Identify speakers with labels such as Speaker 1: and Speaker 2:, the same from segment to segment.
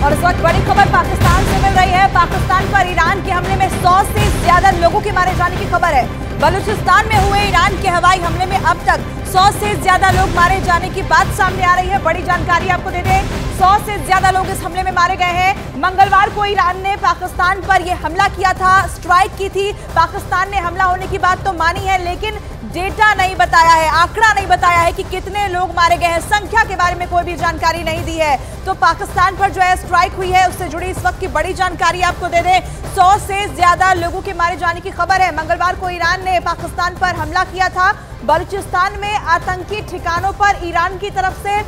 Speaker 1: और इस वक्त बड़ी खबर पाकिस्तान से मिल रही है। पाकिस्तान पर ईरान के हमले में 100 से ज्यादा लोगों के मारे जाने की खबर है। बलूचिस्तान में हुए ईरान के हवाई हमले में अब तक 100 से ज्यादा लोग मारे जाने की बात सामने आ रही है। बड़ी जानकारी आपको दे दें, 100 से ज्यादा लोग इस हमले में मारे गए हैं। मंगलवार को ईरान ने पाकिस्तान पर यह हमला किया था, स्ट्राइक की थी। पाकिस्तान ने हमला होने की बात तो मानी है, लेकिन डेटा नहीं बताया है, आंकड़ा नहीं बताया है कि कितने लोग मारे गए हैं। संख्या के बारे में कोई भी जानकारी नहीं दी है। तो पाकिस्तान पर जो है स्ट्राइक हुई है, उससे जुड़ी इस वक्त की बड़ी जानकारी आपको दे दें। 100 से ज्यादा लोगों के मारे जाने की खबर है। मंगलवार को ईरान ने पाकिस्तान पर हमला किया था। बलूचिस्तान में आतंकी ठिकानों पर ईरान की तरफ से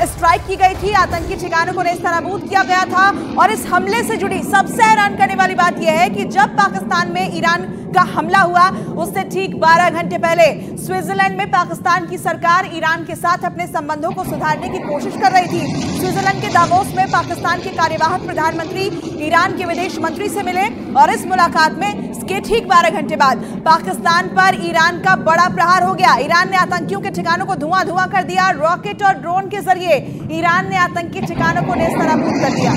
Speaker 1: स्ट्राइक की गई थी। आतंकी ठिकानों को नेस्तनाबूद किया गया था। और इस हमले से जुड़ी सबसे हैरान करने वाली बात यह है कि जब पाकिस्तान में ईरान का हमला हुआ, उससे ठीक 12 घंटे पहले स्विट्जरलैंड में पाकिस्तान की सरकार ईरान के साथ अपने संबंधों को सुधारने की कोशिश कर रही थी। स्विट्जरलैंड के दावोस में पाकिस्तान के कार्यवाहक प्रधानमंत्री ईरान के विदेश मंत्री से मिले और इस मुलाकात में इसके ठीक 12 घंटे बाद पाकिस्तान पर ईरान का बड़ा प्रहार हो गया। ईरान ने आतंकियों के ठिकानों को धुआं कर दिया। रॉकेट और ड्रोन के जरिए ईरान ने आतंकी ठिकानों को नेस्तनाबूद कर दिया।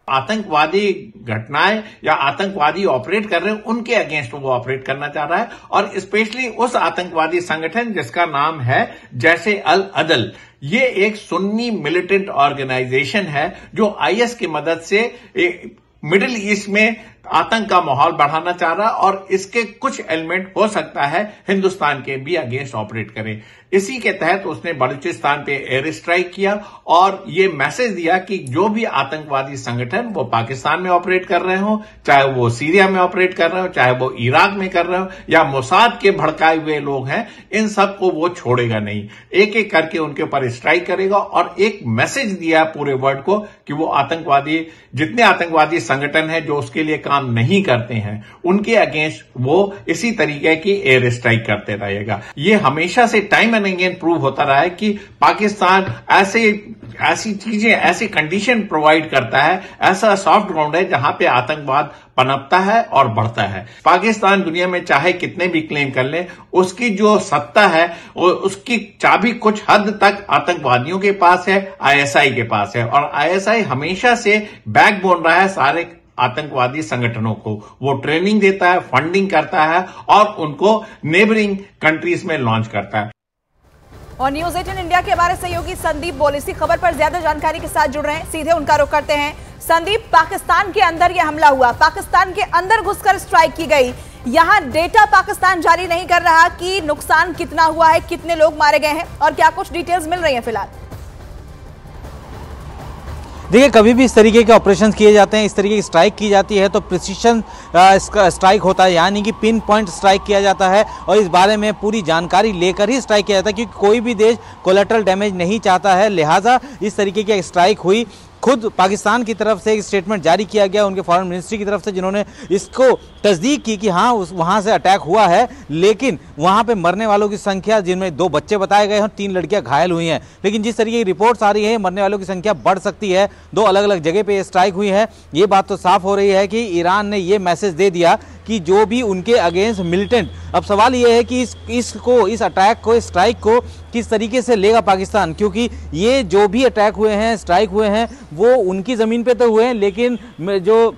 Speaker 2: आतंकवादी घटनाएं या आतंकवादी ऑपरेट कर रहे हैं, उनके अगेंस्ट वो ऑपरेट करना चाह रहा है। और स्पेशली उस आतंकवादी संगठन जिसका नाम है जैशे अल अदल। ये एक सुन्नी मिलिटेंट ऑर्गेनाइजेशन है जो आईएस की मदद से मिडिल ईस्ट में आतंक का माहौल बढ़ाना चाह रहा है और इसके कुछ एलिमेंट हो सकता है हिंदुस्तान के भी अगेंस्ट ऑपरेट करें। इसी के तहत उसने बलूचिस्तान पे एयर स्ट्राइक किया और ये मैसेज दिया कि जो भी आतंकवादी संगठन वो पाकिस्तान में ऑपरेट कर रहे हो, चाहे वो सीरिया में ऑपरेट कर रहे हो, चाहे वो इराक में कर रहे हो या मोसाद के भड़काए हुए लोग हैं, इन सबको वो छोड़ेगा नहीं। एक एक करके उनके ऊपर स्ट्राइक करेगा और एक मैसेज दिया पूरे वर्ल्ड को कि वो आतंकवादी, जितने आतंकवादी संगठन है जो उसके लिए काम नहीं करते हैं, उनके अगेंस्ट वो इसी तरीके की एयर स्ट्राइक करते रहेगा। ये हमेशा से टाइम एंड अगेन प्रूव होता रहा है कि पाकिस्तान ऐसी चीजें, ऐसी कंडीशन प्रोवाइड करता है, ऐसा सॉफ्ट ग्राउंड है जहां पे आतंकवाद पनपता है और बढ़ता है। पाकिस्तान दुनिया में चाहे कितने भी क्लेम कर ले, उसकी जो सत्ता है उसकी चाबी कुछ हद तक आतंकवादियों के पास है, आईएसआई के पास है। और आईएसआई हमेशा से बैकबोन रहा है सारे आतंकवादी संगठनों को। वो ट्रेनिंग देता है, फंडिंग करता है और उनको नेबरिंग कंट्रीज में लॉन्च करता है।
Speaker 1: और न्यूज 18 इंडिया के हमारे सहयोगी संदीप बोल इसी खबर पर ज्यादा जानकारी के साथ जुड़ रहे हैं, सीधे उनका रुख करते हैं। संदीप, पाकिस्तान के अंदर यह हमला हुआ, पाकिस्तान के अंदर घुसकर स्ट्राइक की गई। यहां डेटा पाकिस्तान जारी नहीं कर रहा कि नुकसान कितना हुआ है, कितने लोग मारे गए हैं और क्या कुछ डिटेल्स मिल रही है फिलहाल?
Speaker 3: देखिए, कभी भी इस तरीके के ऑपरेशन किए जाते हैं, इस तरीके की स्ट्राइक की जाती है तो प्रिसीशन स्ट्राइक होता है, यानी कि पिन पॉइंट स्ट्राइक किया जाता है और इस बारे में पूरी जानकारी लेकर ही स्ट्राइक किया जाता है, क्योंकि कोई भी देश कोलैटरल डैमेज नहीं चाहता है। लिहाजा इस तरीके की स्ट्राइक हुई। खुद पाकिस्तान की तरफ से एक स्टेटमेंट जारी किया गया उनके फॉरेन मिनिस्ट्री की तरफ से, जिन्होंने इसको तस्दीक की कि हाँ वहाँ से अटैक हुआ है, लेकिन वहाँ पे मरने वालों की संख्या, जिनमें 2 बच्चे बताए गए हैं, 3 लड़कियां घायल हुई हैं। लेकिन जिस तरीके की रिपोर्ट्स आ रही है, मरने वालों की संख्या बढ़ सकती है। 2 अलग अलग जगह पे ये स्ट्राइक हुई है। ये बात तो साफ हो रही है कि ईरान ने ये मैसेज दे दिया कि जो भी उनके अगेंस्ट मिलिटेंट, अब सवाल ये है कि इस अटैक को, इस स्ट्राइक को किस तरीके से लेगा पाकिस्तान, क्योंकि ये जो भी अटैक हुए हैं, स्ट्राइक हुए हैं, वो उनकी ज़मीन पे तो हुए हैं, लेकिन जो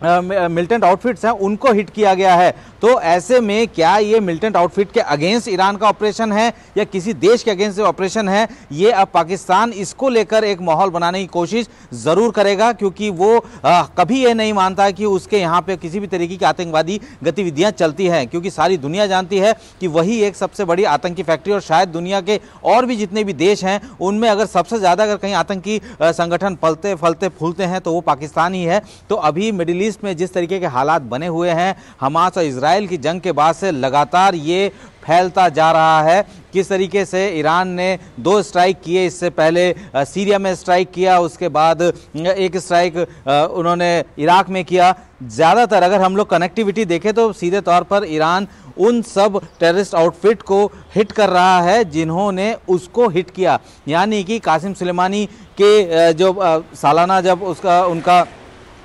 Speaker 3: मिलिटेंट आउटफिट्स हैं उनको हिट किया गया है। तो ऐसे में क्या ये मिलिटेंट आउटफिट के अगेंस्ट ईरान का ऑपरेशन है या किसी देश के अगेंस्ट ऑपरेशन है, ये अब पाकिस्तान इसको लेकर एक माहौल बनाने की कोशिश ज़रूर करेगा, क्योंकि वो कभी ये नहीं मानता कि उसके यहाँ पे किसी भी तरीके की आतंकवादी गतिविधियाँ चलती हैं, क्योंकि सारी दुनिया जानती है कि वही एक सबसे बड़ी आतंकी फैक्ट्री, और शायद दुनिया के और भी जितने भी देश हैं उनमें अगर सबसे ज़्यादा अगर कहीं आतंकी संगठन पलते फलते फूलते हैं तो वो पाकिस्तान ही है। तो अभी मिडिल ईस्ट में जिस तरीके के हालात बने हुए हैं, हमास और इजराइल की जंग के बाद से लगातार ये फैलता जा रहा है। किस तरीके से ईरान ने 2 स्ट्राइक किए, इससे पहले सीरिया में स्ट्राइक किया, उसके बाद एक स्ट्राइक उन्होंने इराक में किया। ज़्यादातर अगर हम लोग कनेक्टिविटी देखें तो सीधे तौर पर ईरान उन सब टेररिस्ट आउटफिट को हिट कर रहा है जिन्होंने उसको हिट किया, यानी कि कासिम सुलेमानी के जो सालाना जब उनका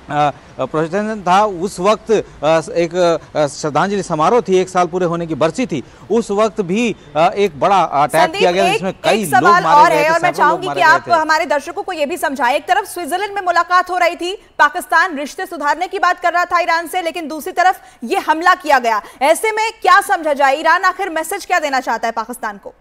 Speaker 3: प्रोसेशन था, उस वक्त एक श्रद्धांजलि समारोह थी, 1 साल पूरे होने की बरसी थी, उस वक्त भी एक बड़ा अटैक किया गया जिसमें कई लोग मारे गए थे।
Speaker 1: और मैं चाहूंगी कि आप हमारे दर्शकों को यह भी समझाएं, एक तरफ स्विट्जरलैंड में मुलाकात हो रही थी, पाकिस्तान रिश्ते सुधारने की बात कर रहा था ईरान से, लेकिन दूसरी तरफ ये हमला किया गया। ऐसे में क्या समझा जाए, ईरान आखिर मैसेज क्या देना चाहता है पाकिस्तान को?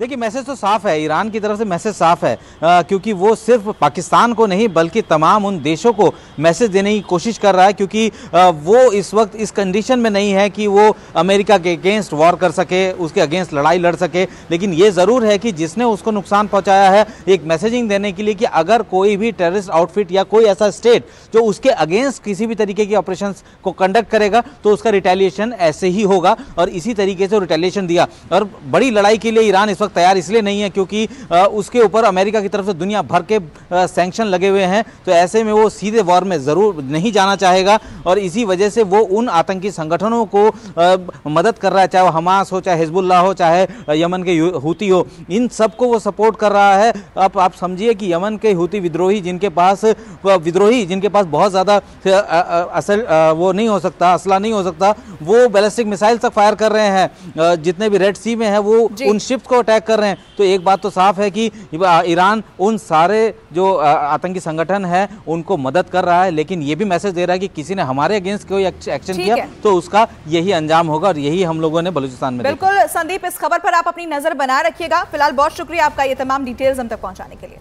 Speaker 3: देखिए, मैसेज तो साफ है, ईरान की तरफ से मैसेज साफ है, क्योंकि वो सिर्फ पाकिस्तान को नहीं बल्कि तमाम उन देशों को मैसेज देने की कोशिश कर रहा है, क्योंकि वो इस वक्त इस कंडीशन में नहीं है कि वो अमेरिका के अगेंस्ट वॉर कर सके, उसके अगेंस्ट लड़ाई लड़ सके, लेकिन ये ज़रूर है कि जिसने उसको नुकसान पहुंचाया है, एक मैसेजिंग देने के लिए कि अगर कोई भी टेररिस्ट आउटफिट या कोई ऐसा स्टेट जो उसके अगेंस्ट किसी भी तरीके की ऑपरेशन को कंडक्ट करेगा तो उसका रिटेलिएशन ऐसे ही होगा, और इसी तरीके से रिटेलिएशन दिया। और बड़ी लड़ाई के लिए ईरान इस वक्त तैयार इसलिए नहीं है क्योंकि उसके ऊपर अमेरिका की तरफ से दुनिया भर के सैंक्शन लगे हुए हैं, तो ऐसे में वो सीधे वॉर में जरूर नहीं जाना चाहेगा, और इसी वजह से वो उन आतंकी संगठनों को मदद कर रहा है, चाहे वो हमास हो, चाहे हिजबुल्लाह हो, चाहे यमन के हूती हो, इन सबको वो सपोर्ट कर रहा है। अब आप समझिए कि यमन के हूती विद्रोही जिनके पास बहुत ज़्यादा वो नहीं हो सकता, असला नहीं हो सकता, वो बैलिस्टिक मिसाइल तक फायर कर रहे हैं, जितने भी रेड सी में है वो उन शिप्स को अटैक कर रहे हैं। तो एक बात तो साफ है कि ईरान उन सारे जो आतंकी संगठन है उनको मदद कर रहा है, लेकिन ये भी मैसेज दे रहा है कि किसी ने हमारे अगेंस्ट कोई एक्शन किया तो उसका यही अंजाम होगा, और यही हम लोगों ने बलूचिस्तान में
Speaker 1: बिल्कुल। संदीप, इस खबर पर आप अपनी नजर बनाए रखिएगा। फिलहाल बहुत शुक्रिया आपका ये तमाम डिटेल्स हम तक पहुंचाने के लिए।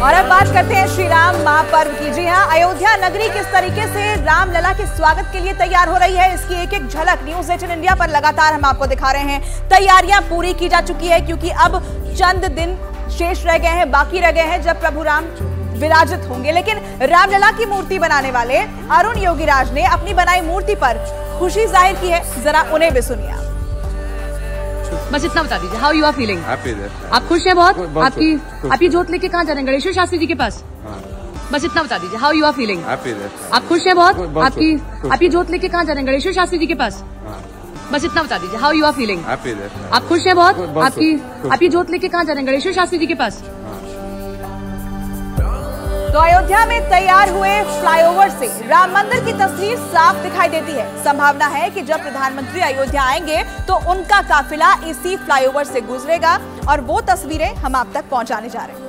Speaker 1: और अब बात करते हैं श्री राम महापर्व की। जी हां, अयोध्या नगरी किस तरीके से रामलला के स्वागत के लिए तैयार हो रही है, इसकी एक एक झलक न्यूज 18 इंडिया पर लगातार हम आपको दिखा रहे हैं। तैयारियां पूरी की जा चुकी है, क्योंकि अब चंद दिन शेष रह गए हैं, बाकी रह गए हैं जब प्रभु राम विराजित होंगे। लेकिन रामलला की मूर्ति बनाने वाले अरुण योगीराज ने अपनी बनाई मूर्ति पर खुशी जाहिर की है, जरा उन्हें भी सुनिए।
Speaker 4: बस इतना बता दीजिए, हाउ यू आर फीलिंग? आप खुश हैं बहुत? आपकी जोत लेके कहाँ जा रहे हैं? गणेश्वर शास्त्री जी के पास? बस इतना बता दीजिए, हाउ यू आर फीलिंग? आप खुश हैं बहुत? आपकी जोत लेके कहाँ जा रहे हैं? गणेश्वर शास्त्री जी के पास? बस इतना बता दीजिए, हाउ यू आर फीलिंग? आप खुश हैं बहुत? आपकी जोत लेके कहाँ जा रहे हैं? गणेश्वर शास्त्री जी के पास?
Speaker 1: तो अयोध्या में तैयार हुए फ्लाईओवर से राम मंदिर की तस्वीर साफ दिखाई देती है। संभावना है कि जब प्रधानमंत्री अयोध्या आएंगे तो उनका काफिला इसी फ्लाईओवर से गुजरेगा, और वो तस्वीरें हम आप तक पहुंचाने जा रहे हैं।